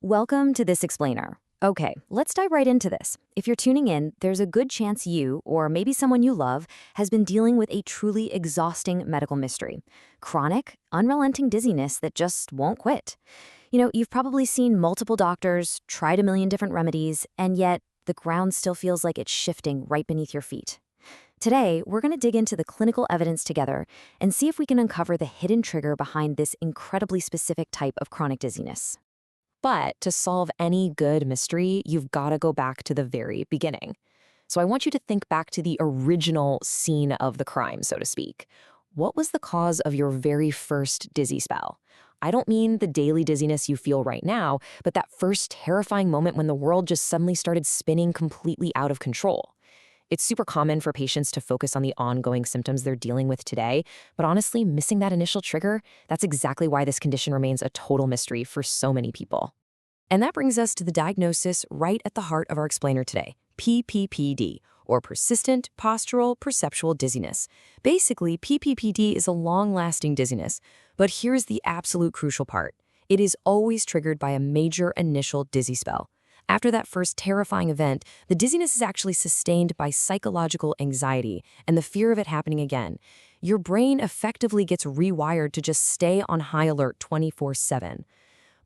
Welcome to This Explainer. Okay, let's dive right into this. If you're tuning in, there's a good chance you, or maybe someone you love, has been dealing with a truly exhausting medical mystery. Chronic, unrelenting dizziness that just won't quit. You've probably seen multiple doctors, tried a million different remedies, and yet the ground still feels like it's shifting right beneath your feet. Today, we're going to dig into the clinical evidence together and see if we can uncover the hidden trigger behind this incredibly specific type of chronic dizziness. But to solve any good mystery, you've got to go back to the very beginning. So I want you to think back to the original scene of the crime, so to speak. What was the cause of your very first dizzy spell? I don't mean the daily dizziness you feel right now, but that first terrifying moment when the world just suddenly started spinning completely out of control. It's super common for patients to focus on the ongoing symptoms they're dealing with today, but honestly, missing that initial trigger, that's exactly why this condition remains a total mystery for so many people. And that brings us to the diagnosis right at the heart of our explainer today, PPPD, or persistent postural perceptual dizziness. Basically, PPPD is a long-lasting dizziness, but here's the absolute crucial part. It is always triggered by a major initial dizzy spell. After that first terrifying event, the dizziness is actually sustained by psychological anxiety and the fear of it happening again. Your brain effectively gets rewired to just stay on high alert 24/7.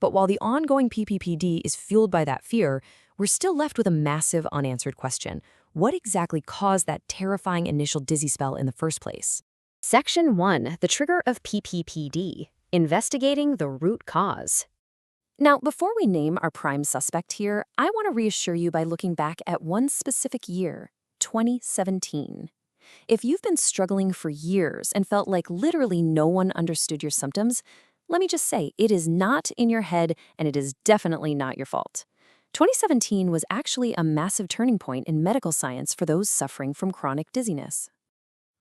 But while the ongoing PPPD is fueled by that fear, we're still left with a massive unanswered question. What exactly caused that terrifying initial dizzy spell in the first place? Section 1, the trigger of PPPD, investigating the root cause. Now, before we name our prime suspect here, I want to reassure you by looking back at one specific year, 2017. If you've been struggling for years and felt like literally no one understood your symptoms, let me just say, it is not in your head and it is definitely not your fault. 2017 was actually a massive turning point in medical science for those suffering from chronic dizziness.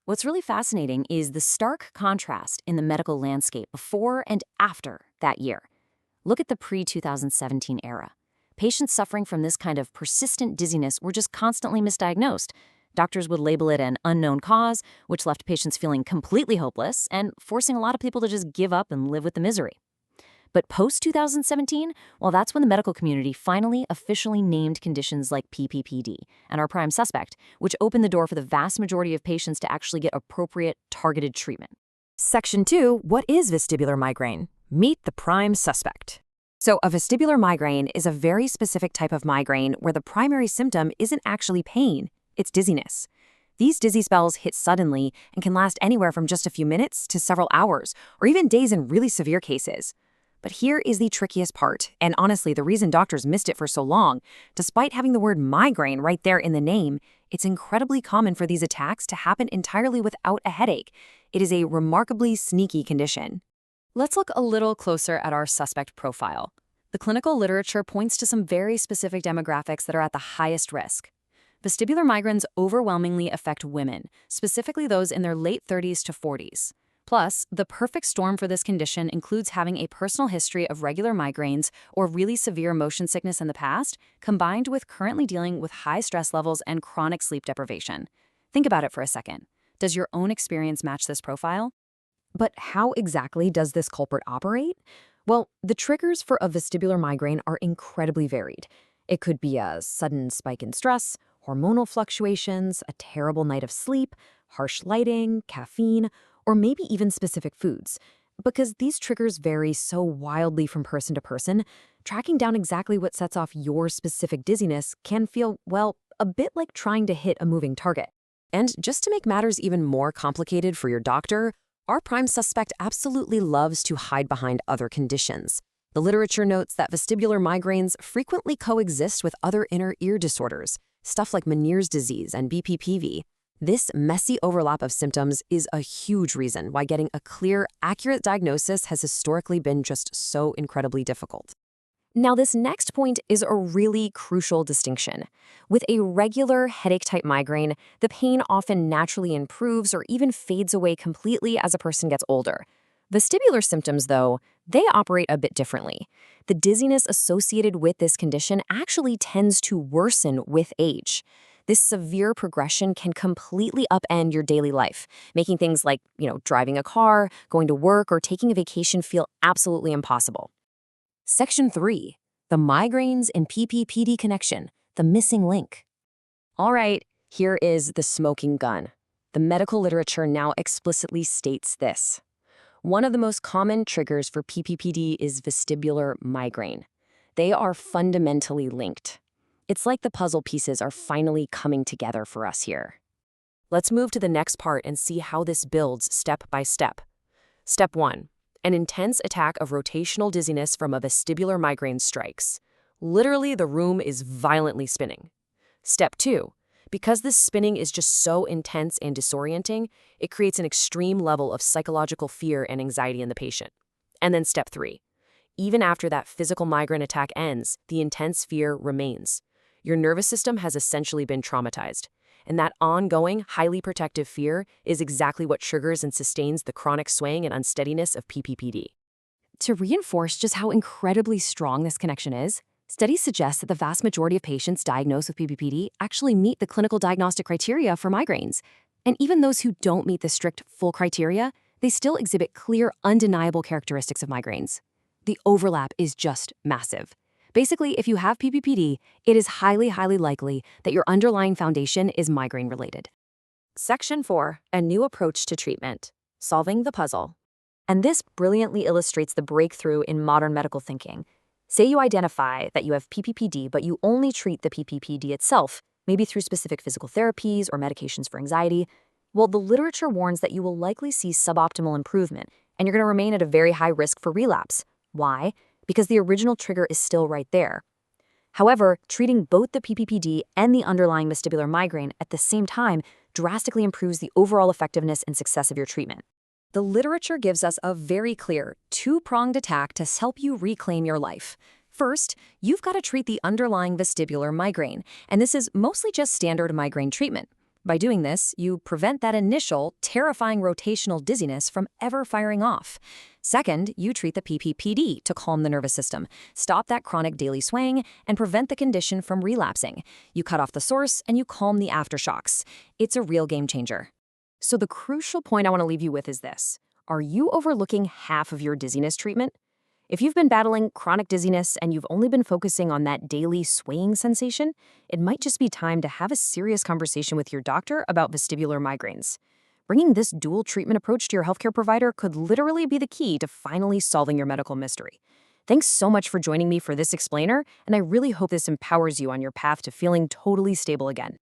What's really fascinating is the stark contrast in the medical landscape before and after that year. Look at the pre-2017 era. Patients suffering from this kind of persistent dizziness were just constantly misdiagnosed. Doctors would label it an unknown cause, which left patients feeling completely hopeless and forcing a lot of people to just give up and live with the misery. But post-2017, well, that's when the medical community finally officially named conditions like PPPD and our prime suspect, which opened the door for the vast majority of patients to actually get appropriate, targeted treatment. Section 2, what is vestibular migraine? Meet the prime suspect. So a vestibular migraine is a very specific type of migraine where the primary symptom isn't actually pain, it's dizziness. These dizzy spells hit suddenly and can last anywhere from just a few minutes to several hours, or even days in really severe cases. But here is the trickiest part, and honestly, the reason doctors missed it for so long. Despite having the word migraine right there in the name, it's incredibly common for these attacks to happen entirely without a headache. It is a remarkably sneaky condition. Let's look a little closer at our suspect profile. The clinical literature points to some very specific demographics that are at the highest risk. Vestibular migraines overwhelmingly affect women, specifically those in their late 30s to 40s. Plus, the perfect storm for this condition includes having a personal history of regular migraines or really severe motion sickness in the past, combined with currently dealing with high stress levels and chronic sleep deprivation. Think about it for a second. Does your own experience match this profile? But how exactly does this culprit operate? Well, the triggers for a vestibular migraine are incredibly varied. It could be a sudden spike in stress, hormonal fluctuations, a terrible night of sleep, harsh lighting, caffeine, or maybe even specific foods. Because these triggers vary so wildly from person to person, tracking down exactly what sets off your specific dizziness can feel, well, a bit like trying to hit a moving target. And just to make matters even more complicated for your doctor, our prime suspect absolutely loves to hide behind other conditions. The literature notes that vestibular migraines frequently coexist with other inner ear disorders, stuff like Meniere's disease and BPPV. This messy overlap of symptoms is a huge reason why getting a clear, accurate diagnosis has historically been just so incredibly difficult. Now, this next point is a really crucial distinction. With a regular headache-type migraine, the pain often naturally improves or even fades away completely as a person gets older. Vestibular symptoms, though, they operate a bit differently. The dizziness associated with this condition actually tends to worsen with age. This severe progression can completely upend your daily life, making things like, driving a car, going to work, or taking a vacation feel absolutely impossible. Section 3. The migraines and PPPD connection, the missing link. All right, here is the smoking gun. The medical literature now explicitly states this. One of the most common triggers for PPPD is vestibular migraine. They are fundamentally linked. It's like the puzzle pieces are finally coming together for us here. Let's move to the next part and see how this builds step by step. Step 1. An intense attack of rotational dizziness from a vestibular migraine strikes. Literally, the room is violently spinning. Step 2. Because this spinning is just so intense and disorienting, it creates an extreme level of psychological fear and anxiety in the patient. And then step 3. Even after that physical migraine attack ends, the intense fear remains. Your nervous system has essentially been traumatized. And that ongoing, highly protective fear is exactly what triggers and sustains the chronic swaying and unsteadiness of PPPD. To reinforce just how incredibly strong this connection is, studies suggest that the vast majority of patients diagnosed with PPPD actually meet the clinical diagnostic criteria for migraines. And even those who don't meet the strict full criteria, they still exhibit clear, undeniable characteristics of migraines. The overlap is just massive. Basically, if you have PPPD, it is highly, highly likely that your underlying foundation is migraine-related. Section 4, a new approach to treatment, solving the puzzle. And this brilliantly illustrates the breakthrough in modern medical thinking. Say you identify that you have PPPD, but you only treat the PPPD itself, maybe through specific physical therapies or medications for anxiety. Well, the literature warns that you will likely see suboptimal improvement, and you're going to remain at a very high risk for relapse. Why? Because the original trigger is still right there. However, treating both the PPPD and the underlying vestibular migraine at the same time drastically improves the overall effectiveness and success of your treatment. The literature gives us a very clear, two-pronged attack to help you reclaim your life. First, you've got to treat the underlying vestibular migraine, and this is mostly just standard migraine treatment. By doing this, you prevent that initial, terrifying rotational dizziness from ever firing off. Second, you treat the PPPD to calm the nervous system, stop that chronic daily swaying, and prevent the condition from relapsing. You cut off the source, and you calm the aftershocks. It's a real game changer. So the crucial point I want to leave you with is this. Are you overlooking half of your dizziness treatment? If you've been battling chronic dizziness and you've only been focusing on that daily swaying sensation, it might just be time to have a serious conversation with your doctor about vestibular migraines. Bringing this dual treatment approach to your healthcare provider could literally be the key to finally solving your medical mystery. Thanks so much for joining me for this explainer, and I really hope this empowers you on your path to feeling totally stable again.